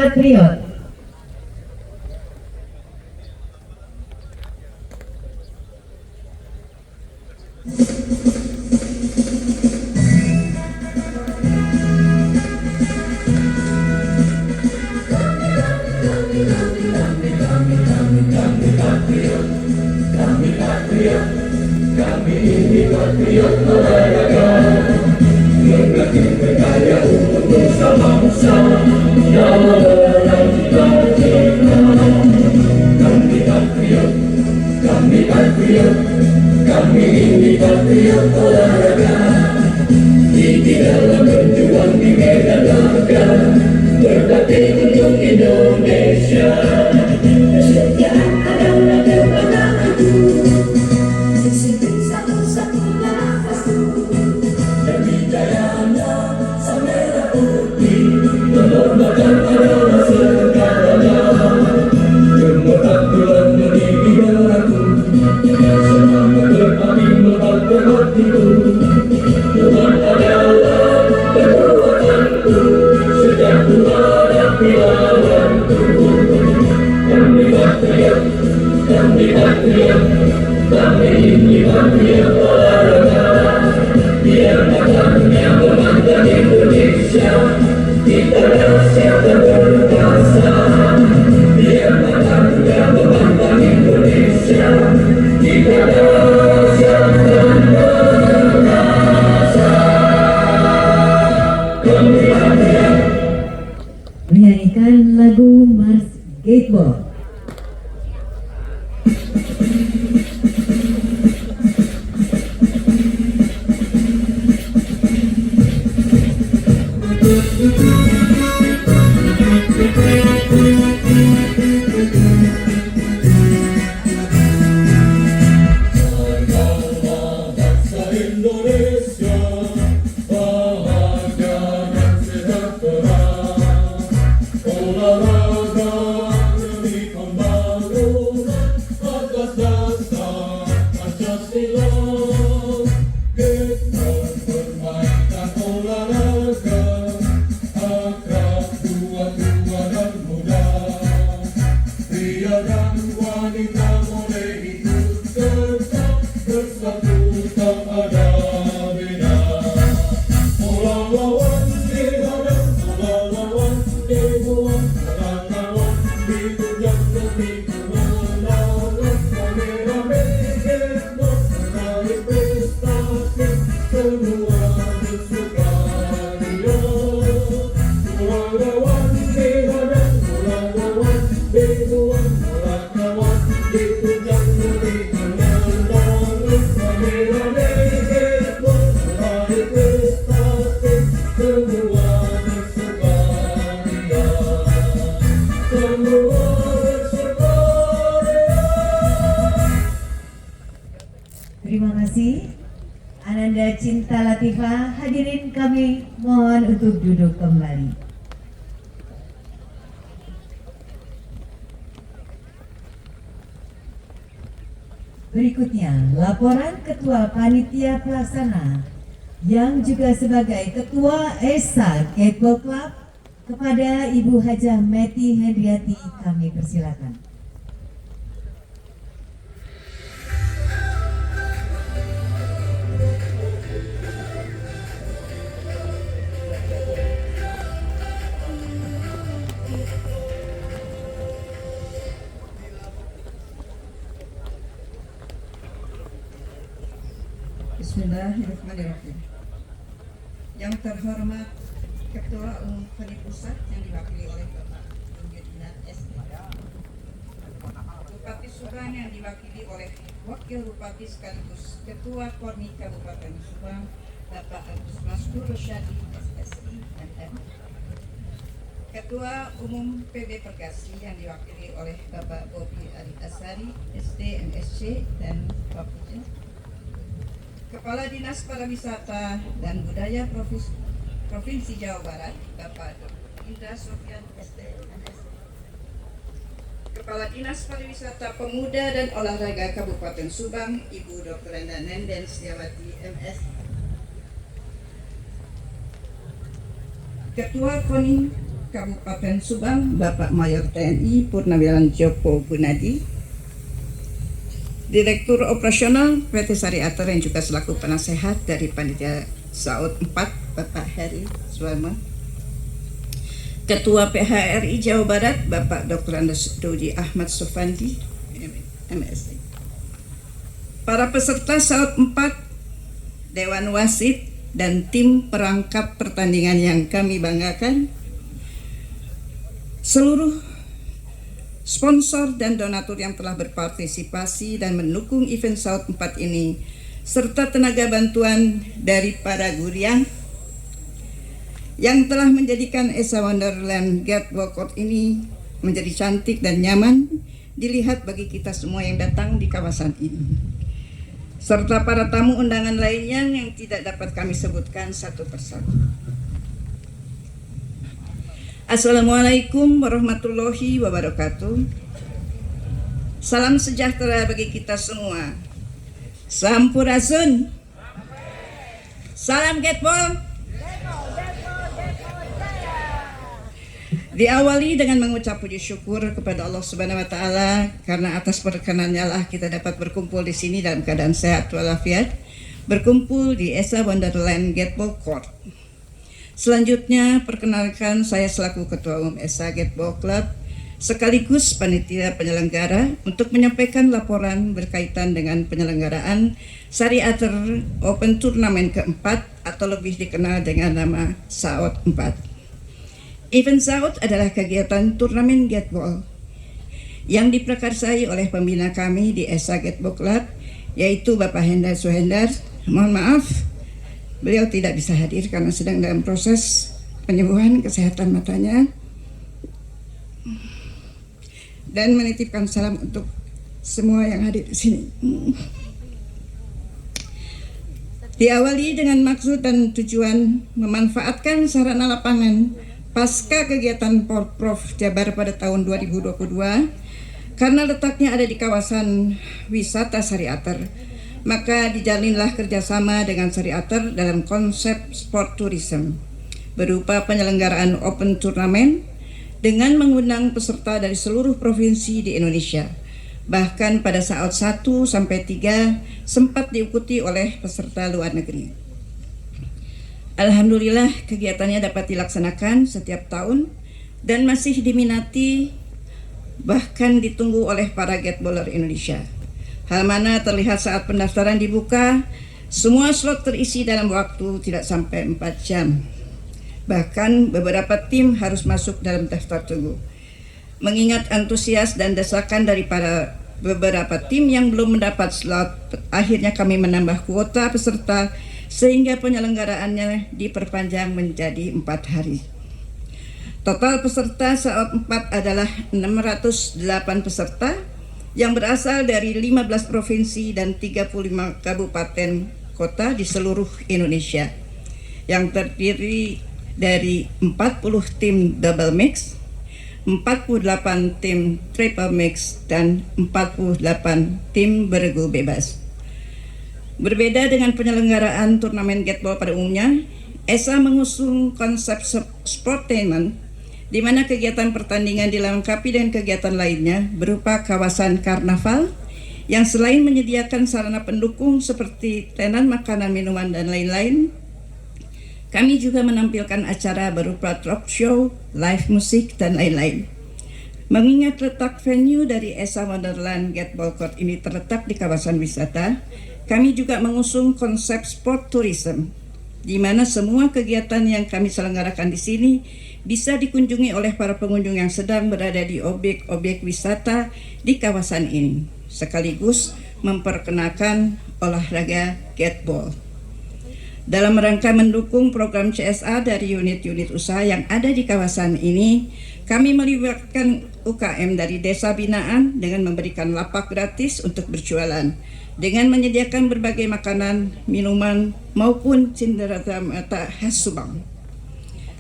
Patriot. Kami ini patriot olahraga, berlatih berkarya untuk bersama-sama dalam cita-cita. Kami patriot, kami patriot, kami ini patriot olahraga. Di dalam berjuang di medan laga, berlatih untuk Indonesia. Kesetiaan adalah kebanggaanku. Kehormatan adalah segalanya. Gemetar bulan meninggi darahku, semangat berapi membakar hatiku. Tuhan adalah kekuatanku, sejak ku hadapi lawanku. Kami patriot, kami patriot, kami ini patriot olahraga. Biar matangnya memandang Indonesia, kita siap dan berkuasa. Biar matangnya memandang Indonesia, kita siap dan berkuasa. Kami patriot. Menyanyikan lagu Mars Skateboard. Indonesia bahagia dan sejahtera, olahraga demi pembangunan atas dasar Pancasila. Kita permainan olahraga, akrab tua dan muda, pria dan wanita boleh ikut serta, bersatu tak ada beda. Bola lawan dihadap, bola lawan dibuang, bola lawan ditujang demi kemenangan. Rame-rame skateboard menarik prestasi, semua bersukaria. Bola lawan dihadap, bola lawan dibuang, bola lawan ditujang demi kemenangan. Rame-rame skateboard menarik prestasi, semua bersukaria. Semua bersukaria. Terima kasih Ananda Cinta Latifah. Hadirin kami mohon untuk duduk kembali. Berikutnya laporan Ketua Panitia Pelaksana yang juga sebagai Ketua ESA Skateboard Club kepada Ibu Hajah Meti Hendriati, kami persilakan. Bismillahirrahmanirrahim. Yang terhormat Ketua Umum Koni Pusat yang diwakili oleh Bapak Inggit SD, Bupati Subang yang diwakili oleh Wakil Bupati sekaligus Ketua Kormi Kabupaten Subang Bapak Agus Maskur Rosyadi SSI MM, Ketua Umum PB Perkasi yang diwakili oleh Bapak Bobi Ari Asari SD MSC dan Bapak Kepala Dinas Pariwisata dan Budaya Provinsi Jawa Barat, Bapak Indra Sofyan SDMS. Kepala Dinas Pariwisata Pemuda dan Olahraga Kabupaten Subang, Ibu Dr. Renda Nenden Setiawati MS. Ketua KONI Kabupaten Subang, Bapak Mayor TNI Purnawirawan Joko Gunadi, Direktur Operasional PT Sari Ater yang juga selaku penasehat dari Panitia SAUT 4, Bapak Heri Suwarma, Ketua PHRI Jawa Barat, Bapak Dr. Andes Dodi Ahmad Sofandi, MSc, para peserta SAUT 4, Dewan Wasit, dan tim perangkap pertandingan yang kami banggakan, seluruh sponsor dan donatur yang telah berpartisipasi dan mendukung event SAUT 4 ini, serta tenaga bantuan dari para gurian yang telah menjadikan Esa Wonderland Gateway Court ini menjadi cantik dan nyaman dilihat bagi kita semua yang datang di kawasan ini, serta para tamu undangan lainnya yang tidak dapat kami sebutkan satu persatu. Assalamualaikum warahmatullahi wabarakatuh. Salam sejahtera bagi kita semua. Sampurasun. Salam Gateway. Diawali dengan mengucap puji syukur kepada Allah Subhanahu wa taala karena atas perkenannya lah kita dapat berkumpul di sini dalam keadaan sehat walafiat, berkumpul di Esa Wonderland Gateway Court. Selanjutnya, perkenalkan saya selaku Ketua Umum Esa Gateway Club sekaligus panitia penyelenggara untuk menyampaikan laporan berkaitan dengan penyelenggaraan Sari Ater Open Turnamen keempat atau lebih dikenal dengan nama SAUT 4. Event SAUT adalah kegiatan turnamen gateball yang diprakarsai oleh pembina kami di Esa Gateway Club, yaitu Bapak Hendar Suhendar. Mohon maaf, beliau tidak bisa hadir karena sedang dalam proses penyembuhan kesehatan matanya, dan menitipkan salam untuk semua yang hadir di sini. Diawali dengan maksud dan tujuan memanfaatkan sarana lapangan pasca kegiatan Porprov Jabar pada tahun 2022 karena letaknya ada di kawasan wisata Sari Ater, maka dijalinlah kerjasama dengan Sari Ater dalam konsep sport tourism berupa penyelenggaraan open turnamen dengan mengundang peserta dari seluruh provinsi di Indonesia. Bahkan pada saat 1 sampai 3 sempat diikuti oleh peserta luar negeri. Alhamdulillah kegiatannya dapat dilaksanakan setiap tahun dan masih diminati bahkan ditunggu oleh para gatballer Indonesia. Hal mana terlihat saat pendaftaran dibuka, semua slot terisi dalam waktu tidak sampai 4 jam. Bahkan beberapa tim harus masuk dalam daftar tunggu. Mengingat antusias dan desakan dari para beberapa tim yang belum mendapat slot, akhirnya kami menambah kuota peserta sehingga penyelenggaraannya diperpanjang menjadi 4 hari. Total peserta SAUT 4 adalah 608 peserta yang berasal dari 15 provinsi dan 35 kabupaten kota di seluruh Indonesia, yang terdiri dari 40 tim double mix, 48 tim triple mix, dan 48 tim bergu bebas. Berbeda dengan penyelenggaraan turnamen gateball pada umumnya, Esa mengusung konsep sportainment, di mana kegiatan pertandingan dilengkapi dengan kegiatan lainnya berupa kawasan karnaval yang selain menyediakan sarana pendukung seperti tenan makanan, minuman, dan lain-lain, kami juga menampilkan acara berupa talk show, live musik, dan lain-lain. Mengingat letak venue dari Esa Wonderland Gateway Court ini terletak di kawasan wisata, kami juga mengusung konsep sport tourism, di mana semua kegiatan yang kami selenggarakan di sini bisa dikunjungi oleh para pengunjung yang sedang berada di objek-objek wisata di kawasan ini, sekaligus memperkenalkan olahraga gateball. Dalam rangka mendukung program CSA dari unit-unit usaha yang ada di kawasan ini, kami melibatkan UKM dari desa binaan dengan memberikan lapak gratis untuk berjualan, dengan menyediakan berbagai makanan, minuman, maupun cenderamata khas Subang.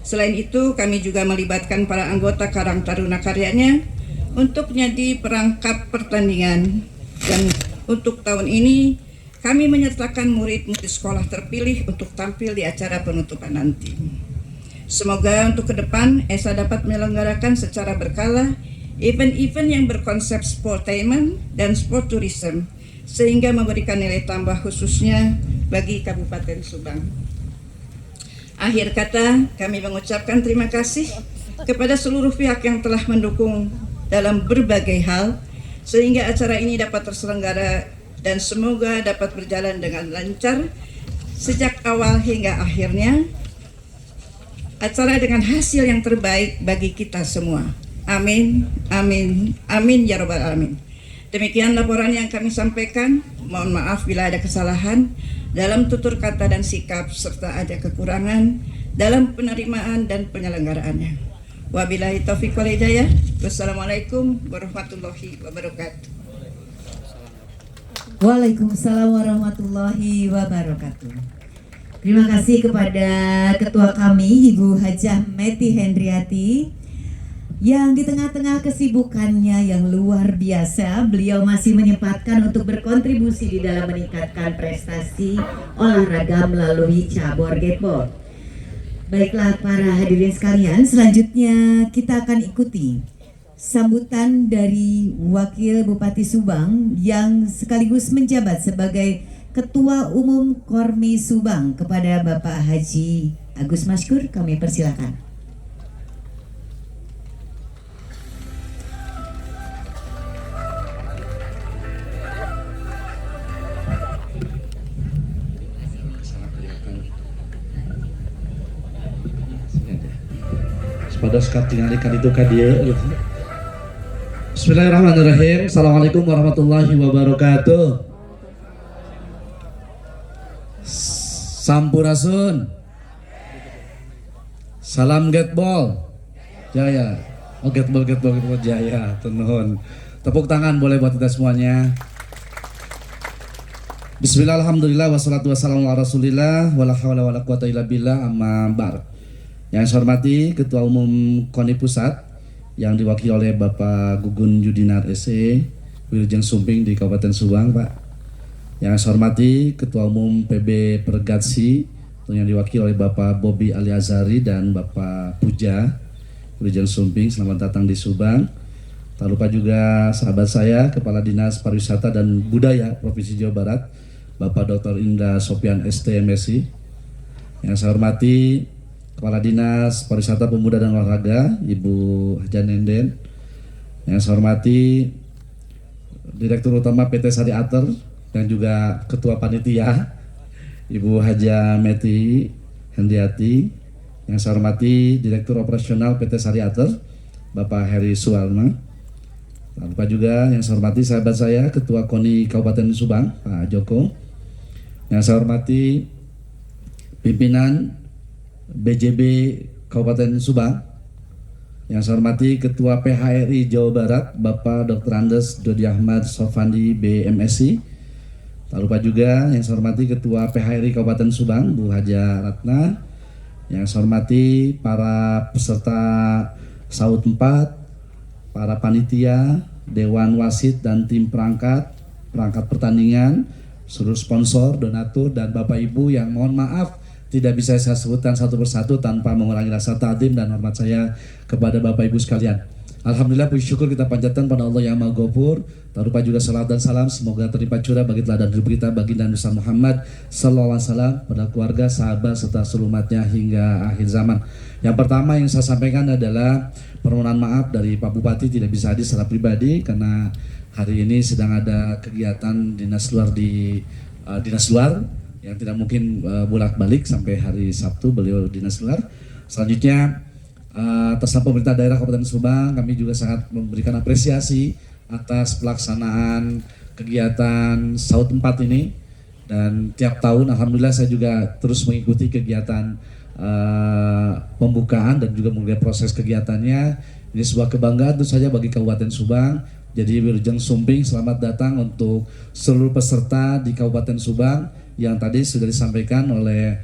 Selain itu, kami juga melibatkan para anggota Karang Taruna Karyanya untuk menjadi perangkap pertandingan, dan untuk tahun ini kami menyertakan murid-murid sekolah terpilih untuk tampil di acara penutupan nanti. Semoga untuk ke depan ESA dapat menyelenggarakan secara berkala event-event yang berkonsep sportainment dan sport tourism sehingga memberikan nilai tambah khususnya bagi Kabupaten Subang. Akhir kata, kami mengucapkan terima kasih kepada seluruh pihak yang telah mendukung dalam berbagai hal sehingga acara ini dapat terselenggara dan semoga dapat berjalan dengan lancar sejak awal hingga akhirnya. Acara dengan hasil yang terbaik bagi kita semua. Amin, amin, amin ya robbal alamin. Demikian laporan yang kami sampaikan. Mohon maaf bila ada kesalahan dalam tutur kata dan sikap serta ada kekurangan dalam penerimaan dan penyelenggaraannya. Wabillahi taufiq wal hidayah. Wassalamualaikum warahmatullahi wabarakatuh. Waalaikumsalam warahmatullahi wabarakatuh. Terima kasih kepada Ketua kami, Ibu Hajah Meti Hendriati, yang di tengah-tengah kesibukannya yang luar biasa, beliau masih menyempatkan untuk berkontribusi di dalam meningkatkan prestasi olahraga melalui cabur skateboard. Baiklah para hadirin sekalian, selanjutnya kita akan ikuti sambutan dari Wakil Bupati Subang yang sekaligus menjabat sebagai Ketua Umum Kormi Subang kepada Bapak Haji Agus Maskur. Kami persilakan. Pada sekat tinggalkan itu kadia. Bismillahirrahmanirrahim. Assalamualaikum warahmatullahi wabarakatuh. Sampurasun. Salam Getbol Jaya. Oh Getbol Jaya. Tenun. Tepuk tangan boleh buat kita semuanya. Bismillah, alhamdulillah, wassalatu wassalamu ala rasulillah, wala hawla wala quwata illa billah, amma ba'd. Yang saya hormati Ketua Umum KONI Pusat yang diwakili oleh Bapak Gugun Yudinar SE, Wilujeng Sumping di Kabupaten Subang, Pak. Yang saya hormati Ketua Umum PB Pergatsi yang diwakili oleh Bapak Bobi Aliazari dan Bapak Puja Wilujeng Sumping, selamat datang di Subang. Tak lupa juga sahabat saya Kepala Dinas Pariwisata dan Budaya Provinsi Jawa Barat, Bapak Dr. Indra Sopian ST MSI. Yang saya hormati Kepala Dinas Pariwisata Pemuda dan Olahraga Ibu Haja Nenden. Yang saya hormati Direktur Utama PT Sari Ater dan juga Ketua Panitia Ibu Haja Meti Hendriati. Yang saya hormati Direktur Operasional PT Sari Ater Bapak Heri Suwarma. Tak lupa juga yang saya hormati sahabat saya Ketua KONI Kabupaten Subang Pak Joko. Yang saya hormati pimpinan BJB Kabupaten Subang. Yang saya hormati Ketua PHRI Jawa Barat Bapak Dr. Andes Dodi Ahmad Sofandi BMSI. Tak lupa juga yang saya hormati Ketua PHRI Kabupaten Subang Bu Haja Ratna. Yang saya hormati para peserta SAUT 4, para panitia, Dewan Wasit dan tim perangkat pertandingan, seluruh sponsor, donatur, dan Bapak Ibu yang mohon maaf tidak bisa saya sebutkan satu persatu tanpa mengurangi rasa ta'zim dan hormat saya kepada Bapak Ibu sekalian. Alhamdulillah, puji syukur kita panjatkan pada Allah yang Maha Ghafur. Tak lupa juga salat dan salam semoga terlimpah curah bagi teladan hidup kita baginda Nabi Muhammad sallallahu alaihi wasallam, pada keluarga, sahabat serta seluruh umatnya hingga akhir zaman. Yang pertama yang saya sampaikan adalah permohonan maaf dari Pak Bupati tidak bisa hadir secara pribadi karena hari ini sedang ada kegiatan dinas luar di dinas luar yang tidak mungkin bolak-balik sampai hari Sabtu beliau dinas luar. Selanjutnya atas nama pemerintah daerah Kabupaten Subang, kami juga sangat memberikan apresiasi atas pelaksanaan kegiatan SAUT 4 ini, dan tiap tahun alhamdulillah saya juga terus mengikuti kegiatan pembukaan dan juga melihat proses kegiatannya. Ini sebuah kebanggaan tentu saja bagi Kabupaten Subang. Jadi Wilujeng Sumping, selamat datang untuk seluruh peserta di Kabupaten Subang yang tadi sudah disampaikan oleh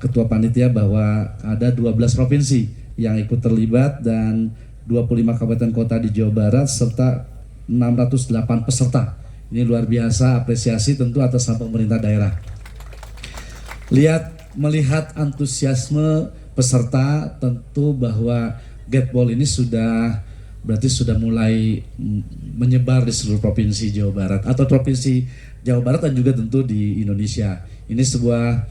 Ketua Panitia bahwa ada 12 provinsi yang ikut terlibat dan 25 kabupaten kota di Jawa Barat serta 608 peserta. Ini luar biasa, apresiasi tentu atas nama pemerintah daerah. Melihat antusiasme peserta tentu bahwa Gateball ini berarti sudah mulai menyebar di seluruh provinsi Jawa Barat atau provinsi Jawa Barat dan juga tentu di Indonesia. Ini sebuah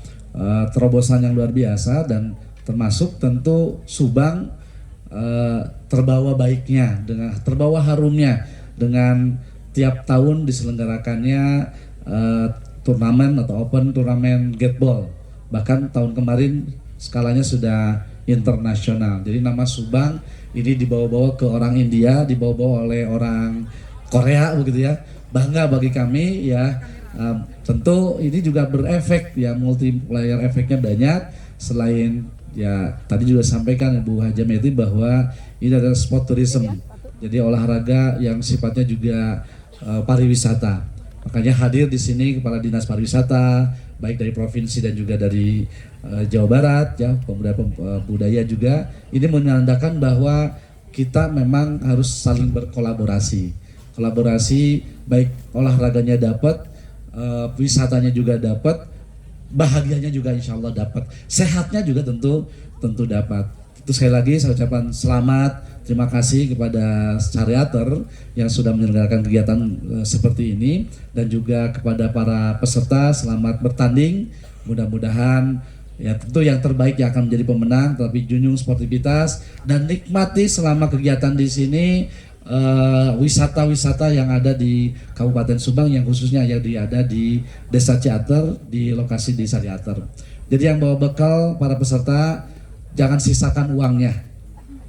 terobosan yang luar biasa dan termasuk tentu Subang terbawa baiknya, terbawa harumnya dengan tiap tahun diselenggarakannya turnamen atau open turnamen Gateball. Bahkan tahun kemarin skalanya sudah internasional. Jadi nama Subang ini dibawa-bawa ke orang India, dibawa-bawa oleh orang Korea begitu ya. Bangga bagi kami ya. Tentu ini juga berefek ya, multiplier efeknya banyak. Selain ya tadi juga sampaikan Bu Haja Meti bahwa ini adalah sport tourism. Jadi olahraga yang sifatnya juga pariwisata. Makanya hadir di sini Kepala Dinas Pariwisata baik dari provinsi dan juga dari Jawa Barat ya, pemuda budaya juga. Ini menandakan bahwa kita memang harus saling berkolaborasi. Kolaborasi baik olahraganya dapat, wisatanya juga dapat, bahagianya juga insya Allah dapat, sehatnya juga tentu dapat. Itu sekali lagi saya ucapkan selamat. Terima kasih kepada Syariater yang sudah menyelenggarakan kegiatan seperti ini dan juga kepada para peserta selamat bertanding. Mudah-mudahan ya tentu yang terbaik yang akan menjadi pemenang, tapi junjung sportivitas dan nikmati selama kegiatan di sini wisata-wisata yang ada di Kabupaten Subang yang khususnya yang ada di Desa Ciater di lokasi di Syariater. Jadi yang bawa bekal para peserta jangan sisakan uangnya.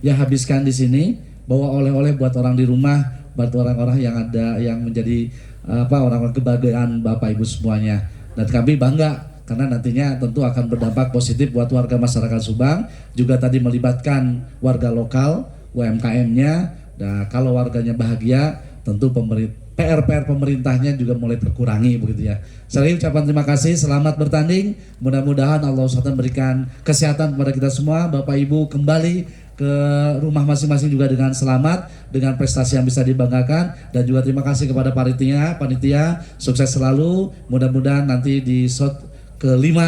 Ya habiskan di sini, bawa oleh-oleh buat orang di rumah, buat orang-orang yang ada yang menjadi orang-orang kebahagiaan Bapak Ibu semuanya. Dan kami bangga karena nantinya tentu akan berdampak positif buat warga masyarakat Subang, juga tadi melibatkan warga lokal, UMKM-nya. Nah, kalau warganya bahagia, tentu PR pemerintahnya juga mulai terkurangi begitu ya. Saya ucapkan terima kasih, selamat bertanding. Mudah-mudahan Allah SWT berikan kesehatan kepada kita semua. Bapak Ibu kembali ke rumah masing-masing juga dengan selamat, dengan prestasi yang bisa dibanggakan. Dan juga terima kasih kepada panitia, sukses selalu. Mudah-mudahan nanti di shot ke-5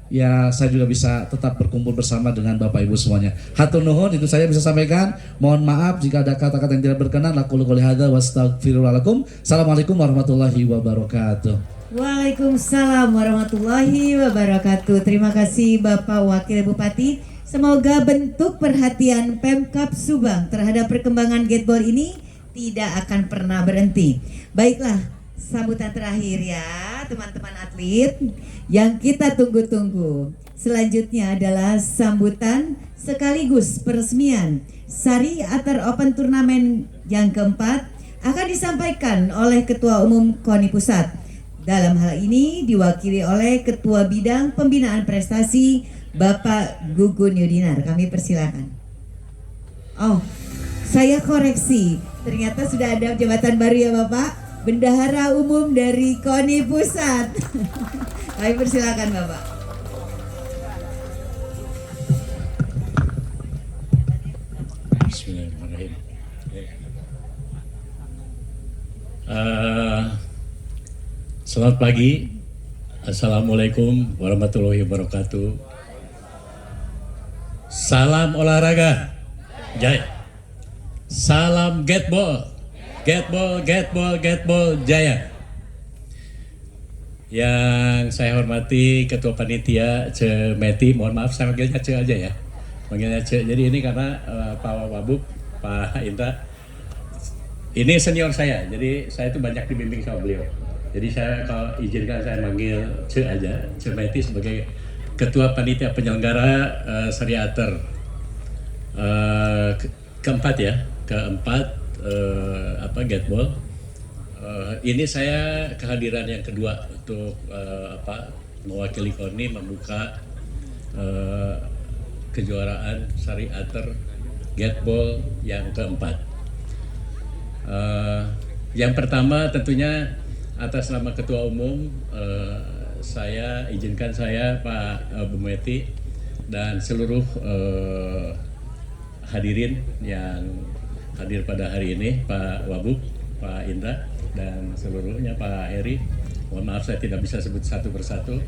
ya saya juga bisa tetap berkumpul bersama dengan Bapak Ibu semuanya. Hatur nuhun, itu saya bisa sampaikan. Mohon maaf jika ada kata-kata yang tidak berkenan. Aqulu qouli hadza wa astaghfirullahaladzim. Assalamualaikum warahmatullahi wabarakatuh. Waalaikumsalam warahmatullahi wabarakatuh. Terima kasih Bapak Wakil Bupati. Semoga bentuk perhatian Pemkab Subang terhadap perkembangan Gateball ini tidak akan pernah berhenti. Baiklah, sambutan terakhir ya teman-teman atlet yang kita tunggu-tunggu. Selanjutnya adalah sambutan sekaligus peresmian Syariater Open Turnamen yang keempat akan disampaikan oleh Ketua Umum KONI Pusat. Dalam hal ini diwakili oleh Ketua Bidang Pembinaan Prestasi Bapak Gugun Yudinar. Kami persilakan. Oh, saya koreksi. Ternyata sudah ada jabatan baru ya Bapak. Bendahara Umum dari KONI Pusat. Kami persilakan Bapak. Bismillahirrahmanirrahim. Selamat pagi. Assalamualaikum warahmatullahi wabarakatuh. Salam olahraga. Jaya. Salam Gateball. Gateball jaya. Yang saya hormati Ketua Panitia Ce Meti, mohon maaf saya panggilnya Ce aja ya. Panggilnya Ce. Jadi ini karena Pak Wabuk, Pak Indra, ini senior saya. Jadi saya itu banyak dibimbing sama beliau. Jadi saya kalau izinkan saya manggil Ce aja, Ce Meti sebagai Ketua Panitia Penyelenggara Syariater keempat ya, Gateball. Ini saya kehadiran yang kedua untuk mewakili KONI membuka kejuaraan Syariater Gateball yang keempat. Yang pertama tentunya atas nama Ketua Umum saya izinkan saya Pak Bu Meti dan seluruh hadirin yang hadir pada hari ini, Pak Wabuk, Pak Indra, dan seluruhnya Pak Heri. Mohon maaf saya tidak bisa sebut satu persatu.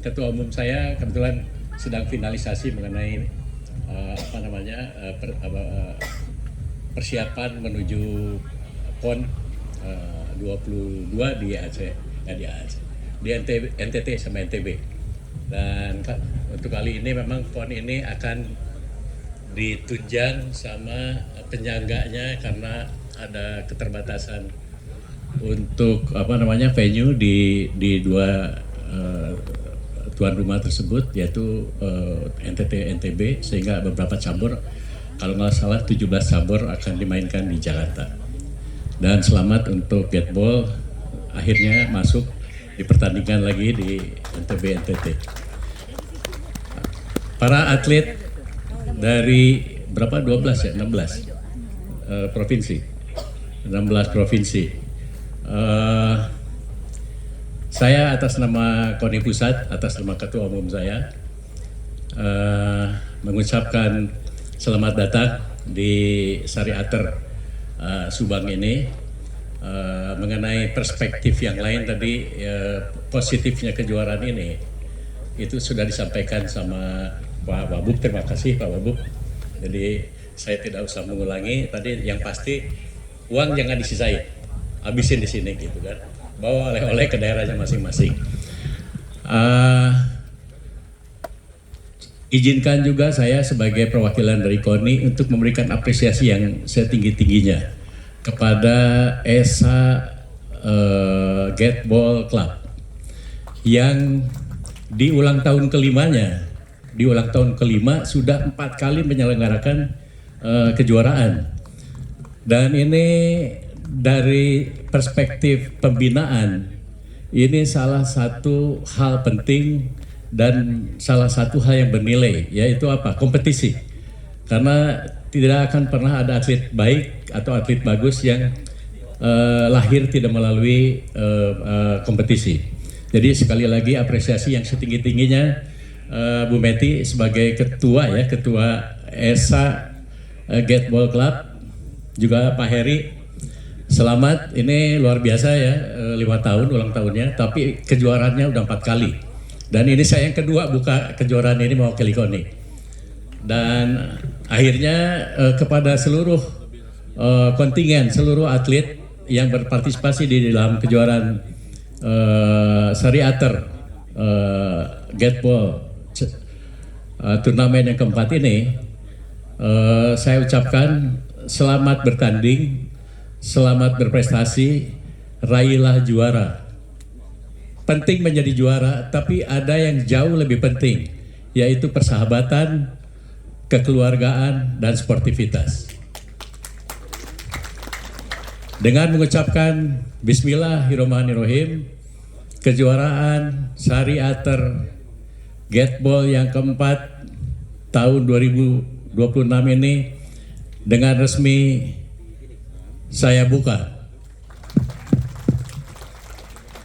Ketua Umum saya kebetulan sedang finalisasi mengenai persiapan menuju PON 22 di Aceh, di NTT sama NTB. Dan untuk kali ini memang PON ini akan ditunjang sama penyangganya karena ada keterbatasan untuk venue di dua tuan rumah tersebut, yaitu NTT NTB, sehingga beberapa cabur, kalau nggak salah 17 cabur akan dimainkan di Jakarta. Dan selamat untuk Gateball akhirnya masuk di pertandingan lagi di NTB NTT. Para atlet dari berapa 12 ya 16 provinsi, 16 provinsi. Saya atas nama KONI Pusat, atas nama Ketua Umum saya, mengucapkan selamat datang di Sariater Subang ini. Mengenai perspektif yang lain tadi, positifnya kejuaraan ini, itu sudah disampaikan sama Pak Wabub. Terima kasih Pak Wabub. Jadi saya tidak usah mengulangi. Tadi yang pasti uang jangan disisain, habisin di sini gitu kan. Bawa oleh-oleh ke daerahnya masing-masing. Izinkan juga saya sebagai perwakilan dari KONI untuk memberikan apresiasi yang setinggi-tingginya kepada ESA Gateball Club yang di ulang tahun kelimanya, di ulang tahun kelima sudah 4 kali menyelenggarakan kejuaraan. Dan ini dari perspektif pembinaan, ini salah satu hal penting dan salah satu hal yang bernilai, yaitu apa? Kompetisi. Karena tidak akan pernah ada atlet baik atau atlet bagus yang lahir tidak melalui kompetisi. Jadi sekali lagi apresiasi yang setinggi-tingginya Bu Meti sebagai ketua ESA Gateball Club, juga Pak Heri. Selamat, ini luar biasa ya, 5 tahun ulang tahunnya, tapi kejuaraannya udah 4 kali. Dan ini saya yang kedua buka kejuaraan ini mewakili KONI. Dan akhirnya kepada seluruh kontingen, seluruh atlet yang berpartisipasi di dalam kejuaraan Sariater Gateball turnamen yang keempat ini, saya ucapkan selamat bertanding, selamat berprestasi, raihlah juara. Penting menjadi juara, tapi ada yang jauh lebih penting, yaitu persahabatan, kekeluargaan, dan sportivitas. Dengan mengucapkan Bismillahirrahmanirrahim, kejuaraan Sariater Gateball yang keempat tahun 2026 ini dengan resmi saya buka.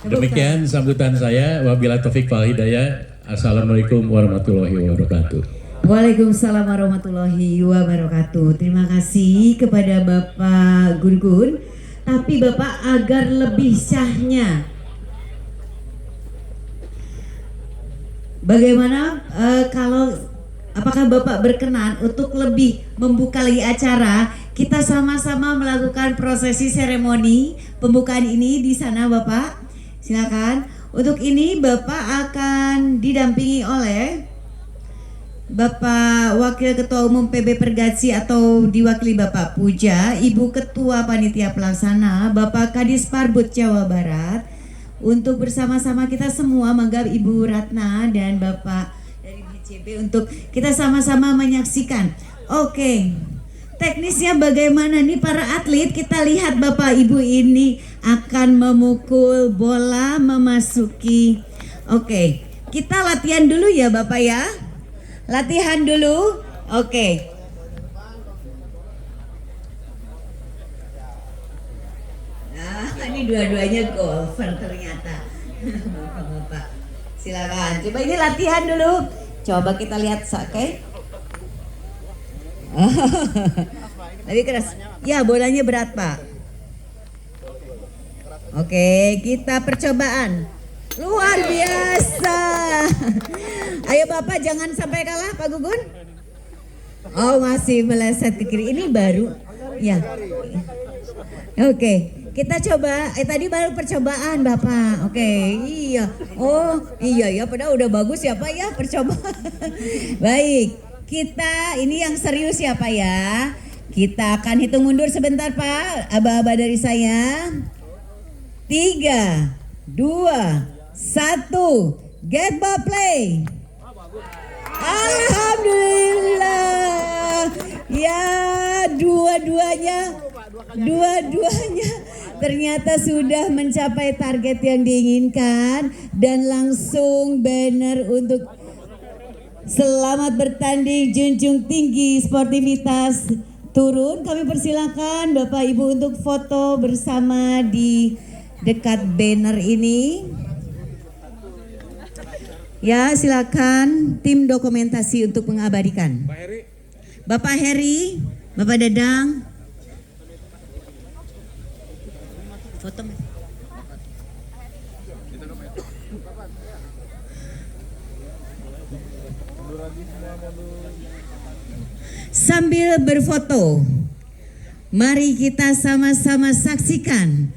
Demikian sambutan saya. Wabillahi taufik wal hidayah. Assalamualaikum warahmatullahi wabarakatuh. Waalaikumsalam warahmatullahi wabarakatuh. Terima kasih kepada Bapak Gun-Gun. Tapi Bapak, agar lebih syahnya, bagaimana apakah Bapak berkenan untuk lebih membuka lagi acara? Kita sama-sama melakukan prosesi seremoni pembukaan ini di sana, Bapak. Silakan. Untuk ini Bapak akan didampingi oleh Bapak Wakil Ketua Umum PB Pergatsi atau diwakili Bapak Puja, Ibu Ketua Panitia Pelaksana, Bapak Kadis Parbud Jawa Barat. Untuk bersama-sama kita semua, mangga Ibu Ratna dan Bapak dari BCB untuk kita sama-sama menyaksikan. Oke. Teknisnya bagaimana nih para atlet? Kita lihat Bapak Ibu ini akan memukul bola memasuki. Oke, kita latihan dulu ya Bapak ya. Latihan dulu. Oke. Nah, ini dua-duanya golfer ternyata. Bapak-bapak. Silakan. Coba ini latihan dulu. Coba kita lihat, oke. Lebih keras. Ya, bolanya berat, Pak. Oke, kita percobaan. Luar biasa. Ayo Bapak jangan sampai kalah Pak Gugun. Oh masih meleset ke kiri. Ini baru. Ya. Oke. Kita coba. Tadi baru percobaan Bapak. Oke. Iya. Oh iya ya. Padahal udah bagus ya Pak ya percobaan. Baik. Kita ini yang serius ya Pak ya. Kita akan hitung mundur sebentar Pak. Aba-aba dari saya. 3, 2, 1, get ball play. Alhamdulillah. Ya, dua-duanya ternyata sudah mencapai target yang diinginkan dan langsung banner untuk selamat bertanding junjung tinggi sportivitas turun. Kami persilakan Bapak Ibu untuk foto bersama di dekat banner ini. Ya, silakan tim dokumentasi untuk mengabadikan. Bapak Heri, Bapak Dadang. Foto. Sambil berfoto, mari kita sama-sama saksikan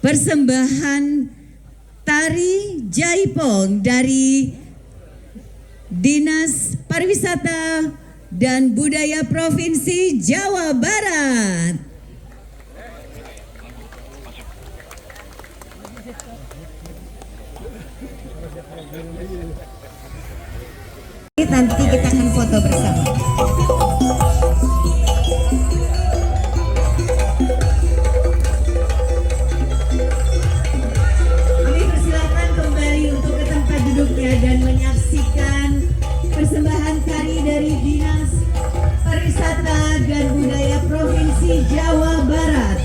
persembahan tari jaipong dari Dinas Pariwisata dan Budaya Provinsi Jawa Barat. Nanti kita akan foto bersama. Dan menyaksikan persembahan tari dari Dinas Pariwisata dan Budaya Provinsi Jawa Barat.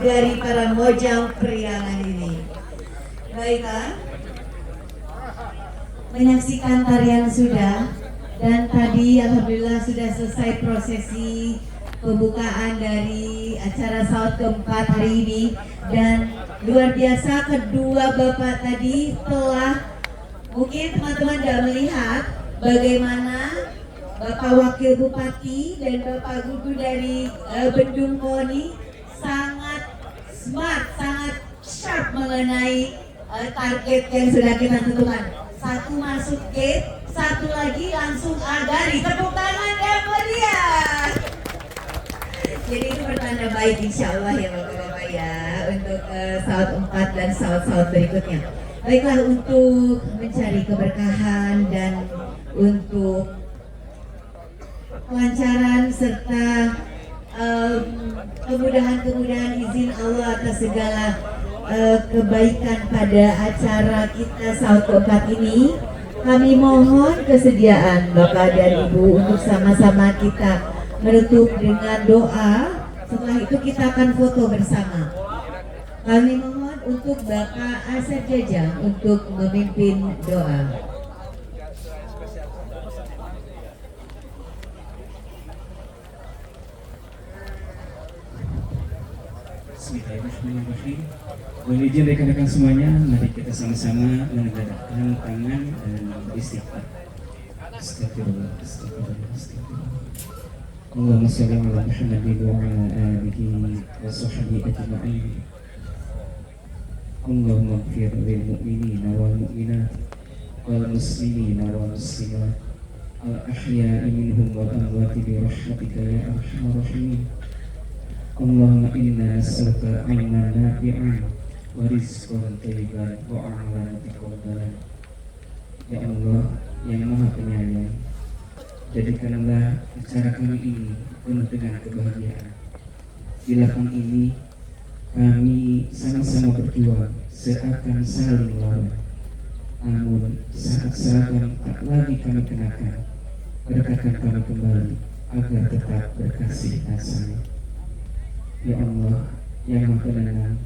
dari para mojang priangan ini. Baiklah, menyaksikan tarian sudah, dan tadi alhamdulillah sudah selesai prosesi pembukaan dari acara saut keempat hari ini. Dan luar biasa, kedua bapak tadi telah, mungkin teman-teman sudah melihat bagaimana Bapak Wakil Bupati dan Bapak Gugu dari Bendung Koni sangat smart, sangat sharp mengenai target yang sudah kita tentukan. Satu masuk gate, satu lagi langsung agari. Tepuk tangan yang meriah. Jadi itu pertanda baik insya Allah ya Bapak-Bapak ya, untuk saut 4 dan saut-saut berikutnya. Baiklah, untuk mencari keberkahan dan untuk kelancaran serta kemudahan-kemudahan izin Allah atas segala kebaikan pada acara kita saut keempat ini, kami mohon kesediaan Bapak dan Ibu untuk sama-sama kita menutup dengan doa. Setelah itu kita akan foto bersama. Kami mohon untuk Bapak Asep Jajang untuk memimpin doa. Bismillahirrahmanirrahim. Mohon izin rekan-rekan semuanya, mari kita sama-sama menegakkan tangan dan beristighfar. Astagfirullah, astagfirullah, astagfirullah. Allahumma shalli ala Muhammadin wa ala alihi wa sahbihi ajma'in. Allahumma ighfir lil mu'minina wal mu'minat wal muslimina wal muslimat al ahya'i minhum wal amwati bi rahmatika ya arhamar rahimin. Allahumma inna nas'aluka ilman nafi'an wa rizqan thayyiban wa amalan mutaqabbalan. Ya Allah yang Maha Penyayang, jadikanlah acara kami ini penuh dengan kebahagiaan. Di lapang ini kami sama-sama berjuang seakan saling lawan. Namun saat seragam tak lagi kami kenakan, berkatkan kami kembali agar tetap berkasih dan sayang. Ya Allah yang Maha Penenang,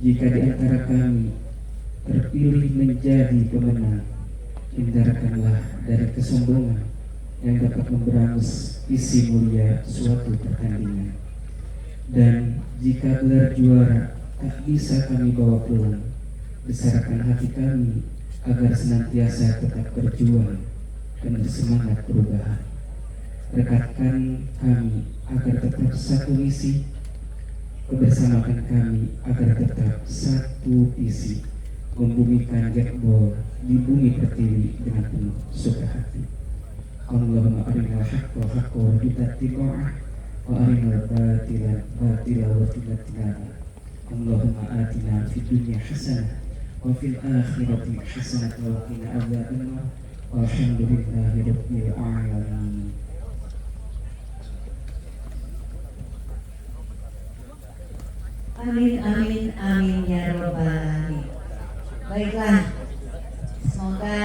jika di antara kami terpilih menjadi pemenang, hindarkanlah dari kesombongan yang dapat memberangus isi mulia suatu pertandingan. Dan jika gelar juara tak bisa kami bawa pulang, besarkan hati kami agar senantiasa tetap berjuang dan bersemangat perubahan. Rekatkan kami agar tetap satu misi, kebersamakan kami agar tetap satu isi, membumikan Getbol di bumi pertiwi dengan penuh suka hati. Allahumma arinal haqqa haqqa warzuqna ittiba'ah wa arinal batila batila warzuqna ijtinabah. Allahumma atina fid dunya hasanah wa fil akhirati hasanah wa qina adzabannar. Walhamdulillahi rabbil alamin. Amin, amin, amin ya robbal alamin. Baiklah, semoga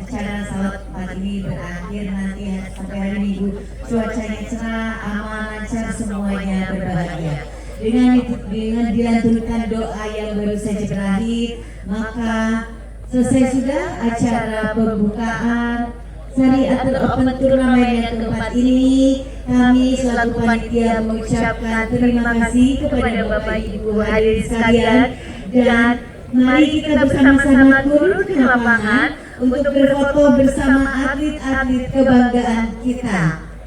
acara saut 4 ini berakhir nanti sampai hari Minggu, cuacanya cerah, aman, lancar, semuanya berbahagia. Dengan dilantunkan doa yang baru saja berakhir, maka selesai sudah acara pembukaan Syariatul Open Turnamen yang keempat ini. Kami selaku panitia mengucapkan terima kasih kepada Bapak Ibu hadirin sekalian, dan mari kita bersama-sama turun ke lapangan untuk berfoto bersama atlet-atlet kebanggaan kita.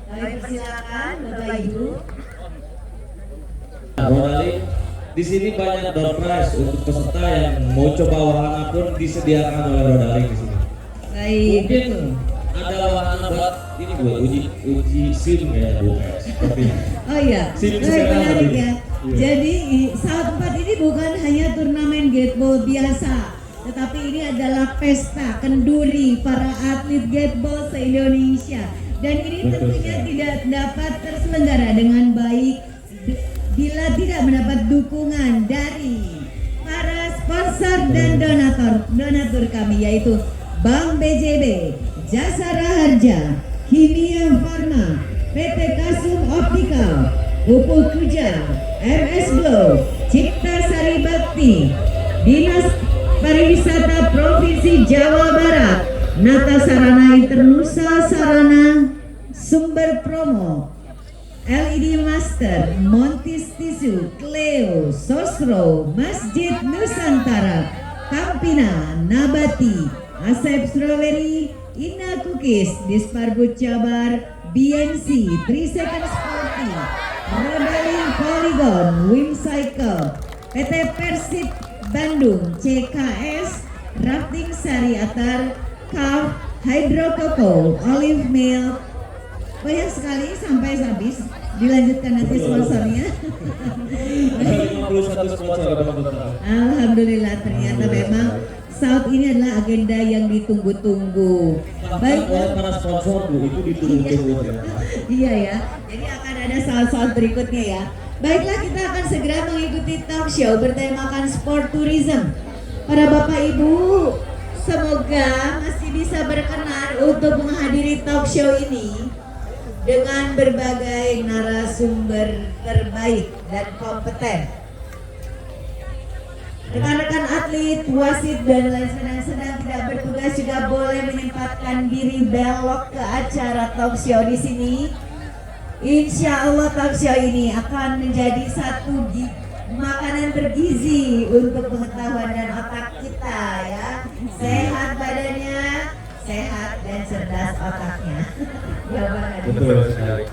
Kami persilakan Bapak Ibu. Di sini banyak door prize untuk peserta yang mau coba wahana pun disediakan oleh Rodari di sini. Baik. Mungkin ada wahana buat ini buat uji SIM ya Bu. Oh iya, SIM baik, sekarang menarik tadi. ya. Iya. Jadi saat 4 ini bukan hanya turnamen gateball biasa, tetapi ini adalah pesta kenduri para atlet gateball se-Indonesia. Dan ini tentunya tidak dapat terselenggara dengan baik bila tidak mendapat dukungan dari para sponsor dan donatur kami, yaitu Bank BJB, Jasara Harja, Kimia Farma, PT Kasum Optical, Pupuk Kujang, MS Glow, Cipta Sari Bakti, Dinas Pariwisata Provinsi Jawa Barat, Nata Sarana Internusa Sarana Sumber Promo, LED Master, Montis Tisu, Cleo, Sosro, Masjid Nusantara, Tampina, Nabati, Asep Strawberry, Ina Cookies, Dispargut Jabar, BNC, 3 Second Sporty, Rodaling Polygon, Wim Cycle, PT Persib Bandung, CKS, Rafting Sari Atar, Kaf, Hydro Coco, Olive Milk. Banyak sekali sampai habis. Dilanjutkan nanti sponsornya. 51 sponsor Bapak. Alhamdulillah, ternyata memang saat ini adalah agenda yang ditunggu-tunggu. Baik, Para sponsor Bu itu ditunggu-tunggu ya. iya ya. Jadi akan ada saat-saat berikutnya ya. Baiklah, kita akan segera mengikuti talk show bertemakan sport tourism. Para Bapak Ibu, semoga masih bisa berkenan untuk menghadiri talk show ini dengan berbagai narasumber terbaik dan kompeten. Rekan-rekan atlet, wasit, dan lain sedang tidak bertugas juga boleh menyempatkan diri belok ke acara talk show di sini. Insya Allah talk show ini akan menjadi satu makanan bergizi untuk pengetahuan dan otak kita ya. Sehat badannya, sehat dan cerdas otaknya. Ya, Bang Adi. Betul sekali.